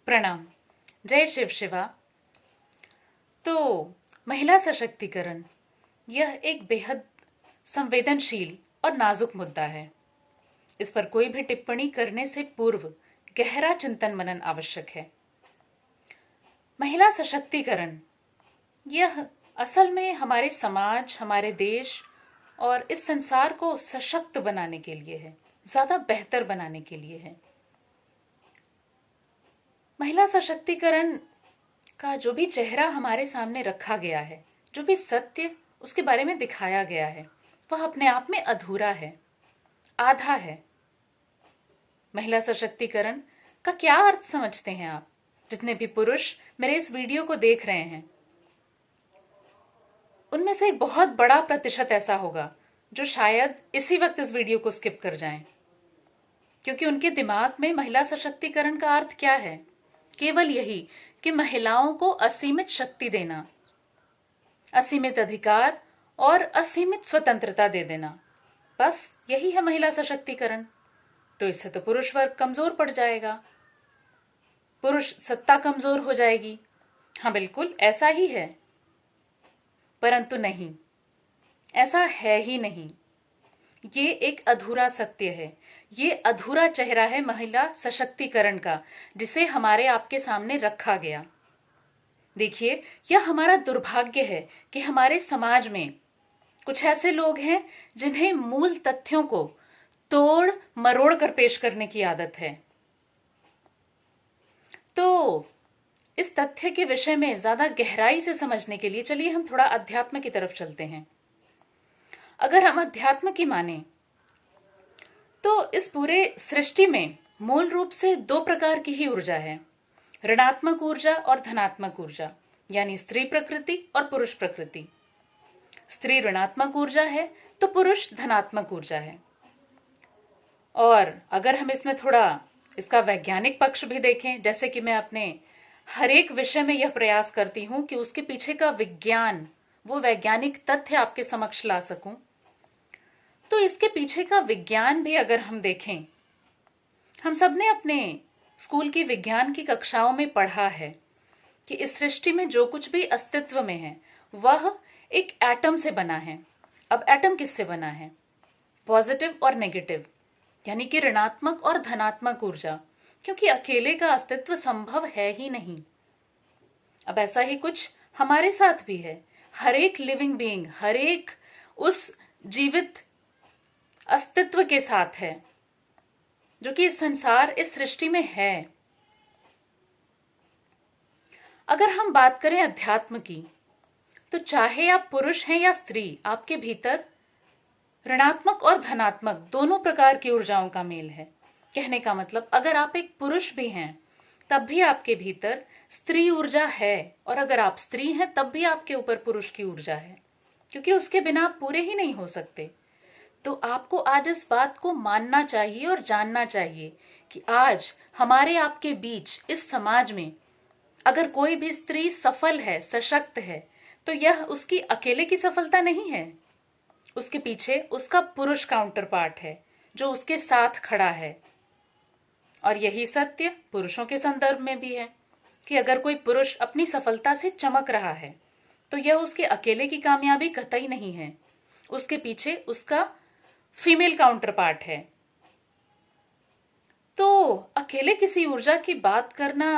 प्रणाम। जय शिव शिवा। तो महिला सशक्तिकरण यह एक बेहद संवेदनशील और नाजुक मुद्दा है। इस पर कोई भी टिप्पणी करने से पूर्व गहरा चिंतन मनन आवश्यक है। महिला सशक्तिकरण यह असल में हमारे समाज, हमारे देश और इस संसार को सशक्त बनाने के लिए है, ज्यादा बेहतर बनाने के लिए है। महिला सशक्तिकरण का जो भी चेहरा हमारे सामने रखा गया है, जो भी सत्य उसके बारे में दिखाया गया है, वह अपने आप में अधूरा है, आधा है। महिला सशक्तिकरण का क्या अर्थ समझते हैं आप? जितने भी पुरुष मेरे इस वीडियो को देख रहे हैं, उनमें से एक बहुत बड़ा प्रतिशत ऐसा होगा जो शायद इसी वक्त इस वीडियो को स्किप कर जाएं, क्योंकि उनके दिमाग में महिला सशक्तिकरण का अर्थ क्या है? केवल यही कि महिलाओं को असीमित शक्ति देना, असीमित अधिकार और असीमित स्वतंत्रता दे देना, बस यही है महिला सशक्तिकरण। तो इससे तो पुरुष वर्ग कमजोर पड़ जाएगा, पुरुष सत्ता कमजोर हो जाएगी। हाँ, बिल्कुल ऐसा ही है, परंतु नहीं, ऐसा है ही नहीं। ये एक अधूरा सत्य है, ये अधूरा चेहरा है महिला सशक्तिकरण का, जिसे हमारे आपके सामने रखा गया। देखिए, यह हमारा दुर्भाग्य है कि हमारे समाज में कुछ ऐसे लोग हैं जिन्हें मूल तथ्यों को तोड़ मरोड़ कर पेश करने की आदत है। तो इस तथ्य के विषय में ज्यादा गहराई से समझने के लिए चलिए हम थोड़ा अध्यात्म की तरफ चलते हैं। अगर हम अध्यात्म की माने तो इस पूरे सृष्टि में मूल रूप से दो प्रकार की ही ऊर्जा है, ऋणात्मक ऊर्जा और धनात्मक ऊर्जा, यानी स्त्री प्रकृति और पुरुष प्रकृति। स्त्री ऋणात्मक ऊर्जा है तो पुरुष धनात्मक ऊर्जा है। और अगर हम इसमें थोड़ा इसका वैज्ञानिक पक्ष भी देखें, जैसे कि मैं अपने हर एक विषय में यह प्रयास करती हूं कि उसके पीछे का विज्ञान, वो वैज्ञानिक तथ्य आपके समक्ष ला सकूं, तो इसके पीछे का विज्ञान भी अगर हम देखें, हम सबने अपने स्कूल की विज्ञान की कक्षाओं में पढ़ा है कि इस सृष्टि में जो कुछ भी अस्तित्व में है वह एक एटम से बना है। अब एटम किससे बना है? पॉजिटिव और नेगेटिव, यानी कि ऋणात्मक और धनात्मक ऊर्जा, क्योंकि अकेले का अस्तित्व संभव है ही नहीं। अब ऐसा ही कुछ हमारे साथ भी है। हर एक लिविंग बीइंग, हर एक उस जीवित अस्तित्व के साथ है जो कि इस संसार, इस सृष्टि में है। अगर हम बात करें अध्यात्म की, तो चाहे आप पुरुष हैं या स्त्री, आपके भीतर ऋणात्मक और धनात्मक दोनों प्रकार की ऊर्जाओं का मेल है। कहने का मतलब, अगर आप एक पुरुष भी हैं तब भी आपके भीतर स्त्री ऊर्जा है, और अगर आप स्त्री हैं तब भी आपके ऊपर पुरुष की ऊर्जा है, क्योंकि उसके बिना आप पूरे ही नहीं हो सकते। तो आपको आज इस बात को मानना चाहिए और जानना चाहिए कि आज हमारे आपके बीच इस समाज में अगर कोई भी स्त्री सफल है, सशक्त है, तो यह उसकी अकेले की सफलता नहीं है। उसके पीछे उसका पुरुष काउंटर पार्ट है जो उसके साथ खड़ा है। और यही सत्य पुरुषों के संदर्भ में भी है कि अगर कोई पुरुष अपनी सफलता से चमक रहा है तो यह उसके अकेले की कामयाबी कतई नहीं है, उसके पीछे उसका फीमेल काउंटर पार्ट है। तो अकेले किसी ऊर्जा की बात करना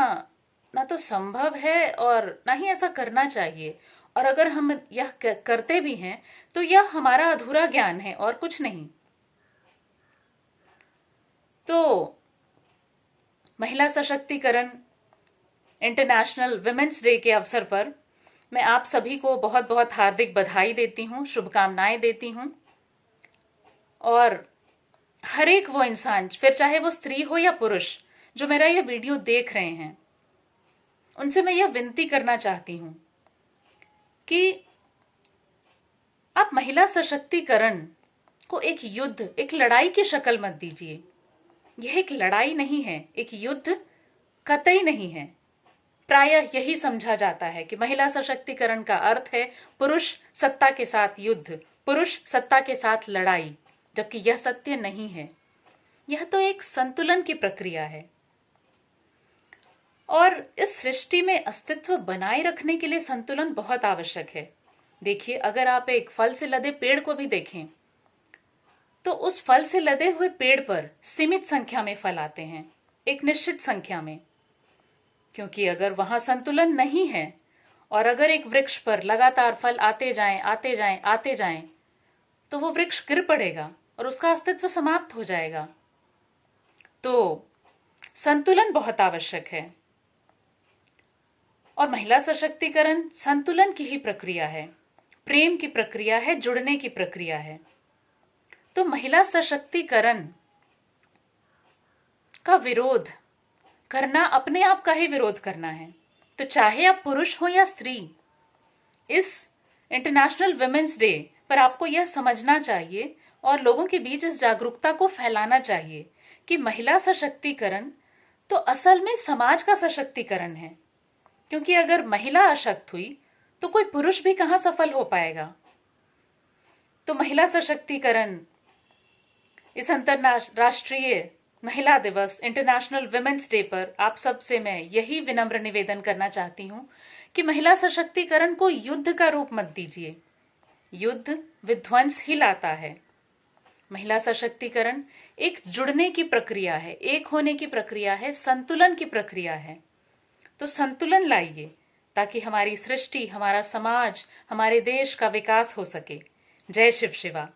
ना तो संभव है और ना ही ऐसा करना चाहिए। और अगर हम यह करते भी हैं तो यह हमारा अधूरा ज्ञान है और कुछ नहीं। तो महिला सशक्तिकरण इंटरनेशनल विमेंस डे के अवसर पर मैं आप सभी को बहुत बहुत हार्दिक बधाई देती हूँ, शुभकामनाएं देती हूँ। और हर एक वो इंसान, फिर चाहे वो स्त्री हो या पुरुष, जो मेरा यह वीडियो देख रहे हैं, उनसे मैं यह विनती करना चाहती हूं कि आप महिला सशक्तिकरण को एक युद्ध, एक लड़ाई की शक्ल मत दीजिए। यह एक लड़ाई नहीं है, एक युद्ध कतई नहीं है। प्रायः यही समझा जाता है कि महिला सशक्तिकरण का अर्थ है पुरुष सत्ता के साथ युद्ध, पुरुष सत्ता के साथ लड़ाई, जबकि यह सत्य नहीं है। यह तो एक संतुलन की प्रक्रिया है। और इस सृष्टि में अस्तित्व बनाए रखने के लिए संतुलन बहुत आवश्यक है। देखिए, अगर आप एक फल से लदे पेड़ को भी देखें तो उस फल से लदे हुए पेड़ पर सीमित संख्या में फल आते हैं, एक निश्चित संख्या में, क्योंकि अगर वहां संतुलन नहीं है और अगर एक वृक्ष पर लगातार फल आते जाएं, आते जाएं, आते जाएं, तो वो वृक्ष गिर पड़ेगा और उसका अस्तित्व समाप्त हो जाएगा। तो संतुलन बहुत आवश्यक है और महिला सशक्तिकरण संतुलन की ही प्रक्रिया है, प्रेम की प्रक्रिया है, जुड़ने की प्रक्रिया है। तो महिला सशक्तिकरण का विरोध करना अपने आप का ही विरोध करना है। तो चाहे आप पुरुष हो या स्त्री, इस इंटरनेशनल वुमेन्स डे पर आपको यह समझना चाहिए और लोगों के बीच इस जागरूकता को फैलाना चाहिए कि महिला सशक्तिकरण तो असल में समाज का सशक्तिकरण है, क्योंकि अगर महिला अशक्त हुई तो कोई पुरुष भी कहां सफल हो पाएगा। तो महिला सशक्तिकरण, इस अंतरराष्ट्रीय महिला दिवस, इंटरनेशनल वुमेन्स डे पर आप सबसे मैं यही विनम्र निवेदन करना चाहती हूं कि महिला सशक्तिकरण को युद्ध का रूप मत दीजिए। युद्ध विध्वंस ही लाता है। महिला सशक्तिकरण एक जुड़ने की प्रक्रिया है, एक होने की प्रक्रिया है, संतुलन की प्रक्रिया है। तो संतुलन लाइए ताकि हमारी सृष्टि, हमारा समाज, हमारे देश का विकास हो सके। जय शिव शिवा।